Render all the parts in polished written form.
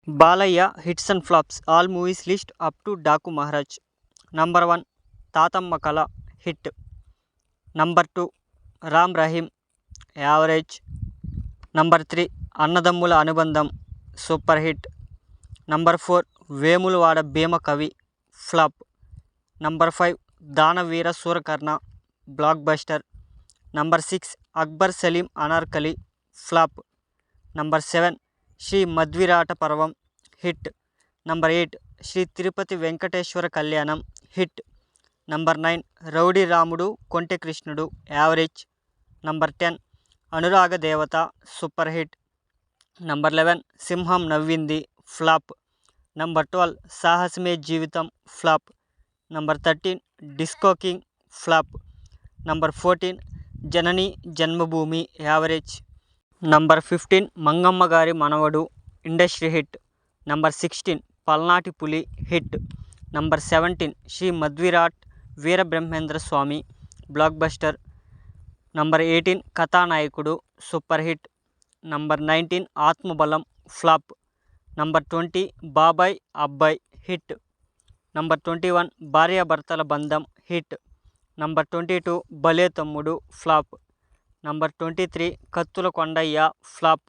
Balayya hits and flops all movies list up to Daaku Maharaj. Number 1 తాతమ్మ కళ hit. Number 2 Ram Rahim average. Number 3 అన్నదమ్ముల అనుబంధం super hit. Number 4 Vemulawada Bheema Kavi flop. Number 5 Daanaveera Soorakarna blockbuster. Number 6 Akbar Saleem Anarkali flop. Number 7 Sri Madvirata Parvam hit. Number 8 Sri Tirupati Venkateswara Kalyanam hit. Number 9 rowdy రాముడు కొంటె కృష్ణుడు average. Number 10 అనురాగ దేవత super hit. Number 11 సింహం నవ్వింది flop. Number 12 Sahasame Jeevitham flop. Number 13 disco king flop. Number 14 Janani Janmabhoomi average. Number 15 Mangamma gari Manavadu industry hit. Number 16 Palnati Puli hit. Number 17 Sri Madvirat Veerabrahmendra Swamy blockbuster. Number 18 Kathanayakudu super hit. Number 19 Atmabalam flop. Number 20 Babai అబ్బాయ్ hit. Number 21 భార్యాభర్తల బంధం hit. Number 22 భలే తమ్ముడు flop. Number 23 కత్తుల Kondaiah flop.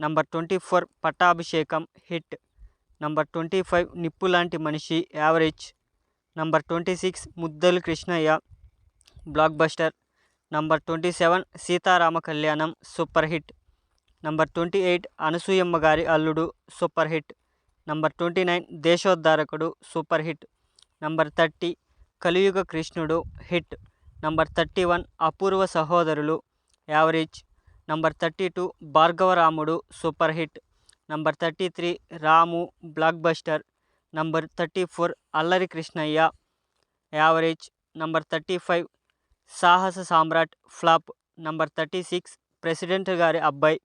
Number 24 పట్టాభిషేకం hit. Number 25 నిప్పులాంటి మనిషి average. Number 26 Muddula Krishnaiah blockbuster. Number 27 Seetharama Kalyanam super hit. Number 28 Anasuyamma Gari Alludu super hit. Number 29 Desoddharakudu super hit. Number 30 Kaliyuga Krishnudu hit. Number 31 Apoorva Sahodarulu average. Number 32 Bhargavaramudu super hit. Number 33 Ramu blockbuster. Number 34 Allari Krishnaiah average. Number 35 సాహస సామ్రాట్ flop. Number 36 president gari Abbai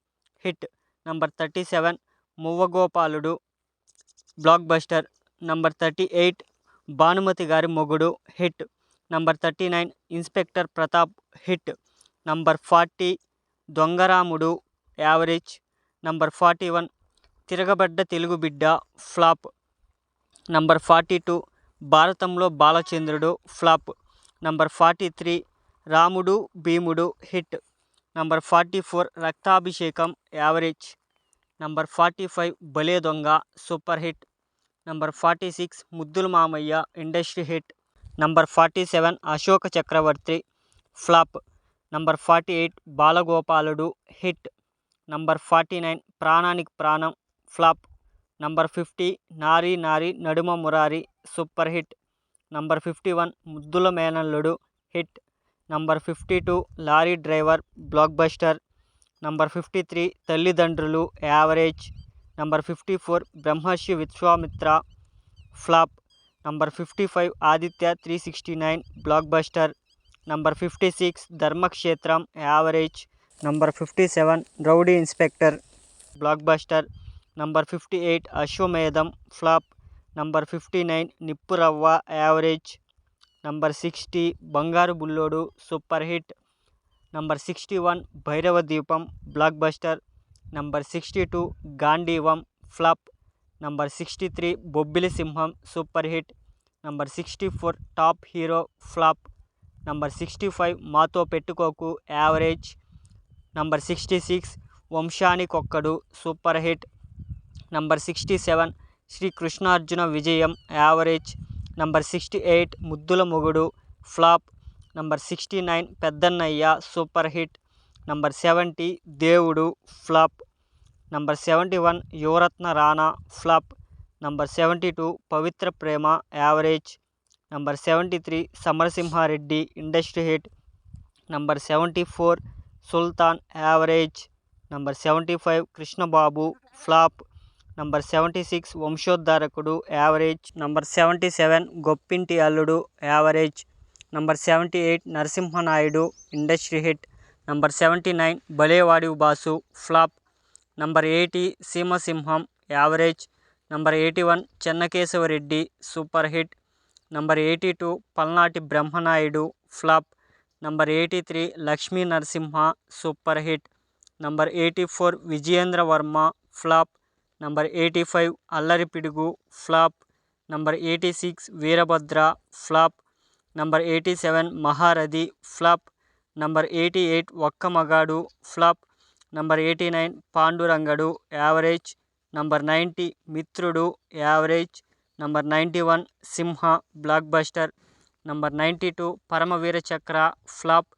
hit. Number 37 Muvvagopaludu blockbuster. Number 38 Bhanumathi gari Mogudu hit. Number 39 inspector Pratap hit. Number 40 Dongaramudu average. Number 41 Tiragabadda Telugu Bidda flop. Number 42 భారతంలో Balachandrudu flop. Number 43 Ramudu Bheemudu hit. Number 44 Raktabhishekam average. Number 45 Bhale Donga super hit. Number 46 Muddula Mavayya industry hit. Number 47 Ashoka Chakravarthy flop. Number 48 Balagopaludu hit. Number 49 Prananiki ప్రాణం flop. Number 50 నారీ నారీ నడుమ Murari super hit. Number 51 Muddula Menalludu hit. Number 52 lorry driver blockbuster. Number 53 Tallidandrulu average. Number 54 Brahmarshi Viswamitra flop. Number 55 Aditya 369 blockbuster. Number 56 Dharmakshetram average. Number 57 rowdy inspector blockbuster. Number 58 Ashwamedham flop. Number 59 Nippuravva average. Number 60 Bangaru Bullodu super hit. Number 61 Bhairava Dweepam blockbuster. Number 62 గాంధీవం flop. Number 63 Bobbili Simham super hit. Number 64 top hero flop. Number 65 Matho Pettukoku average. Number 66 Vamsanikokkadu super hit. Number 67 Sri Krishnarjuna Vijayam average. Number 68 ముద్దుల మొగుడు flop. Number 69 పెద్దన్నయ్య super hit. Number 70 Devudu flop. Number 71 Yuvaratna Rana flop. Number 72 Pavitra Prema average. Number 73 Samarasimha Reddy industry hit. Number 74 Sultan average. Number 75 Krishna Babu flop. Number 76 Vamsoddharakudu average. Number 77 Goppinti Alludu average. Number 78 Narasimha Naidu industry hit. Number 79 Bhalevadivi Basu flop. Number 80 Seema Simham average. Number 81 Chennakesava Reddy super hit. Number 82 Palnati Brahmanaidu flop. Number 83 Lakshmi Narasimha super hit. Number 84 Vijayendra Varma flop. Number 85 Allari Pidugu flop. Number 86 Veerabhadra flop. Number 87 Maharathi flop. Number 88 Okka Magadu flop. Number 89 Pandurangadu average. Number 90 Mitrudu average. Number 91 Simha blockbuster. Number 92 Paramaveera Chakra flop.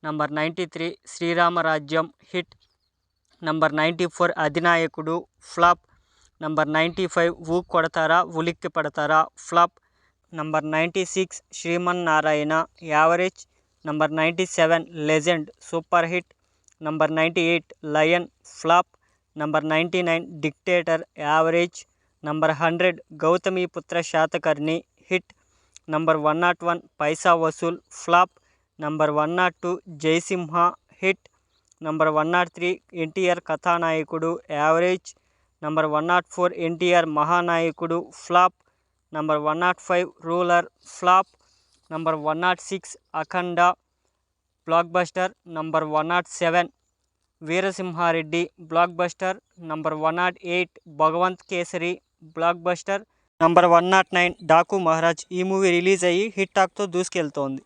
Number 93 Sri Rama Rajyam hit. Number 94 Adhinayakudu flop. Number 95 Oo Kodathara Ulikki Padathara flop. Number 96 Srimannarayana average. Number 97 legend super hit. Number 98 lion flop. Number 99 dictator average. Number 100 Gautamiputra Satakarni hit. Number 101 Paisa Vasool flop. Number 102 Jaisimha hit. Number 103 NTR Kathanayakudu average. Number 104 NTR Mahanayakudu flop. Number 105 Ruler flop. Number 106 Akhanda blockbuster. Number 107 Veerasimhareddy blockbuster. Number 108 Bhagavanth Kesari blockbuster. Number 109 Daku Maharaj. ఈ movie release అయ్యి hit టాక్తో దూసుకెళ్తోంది.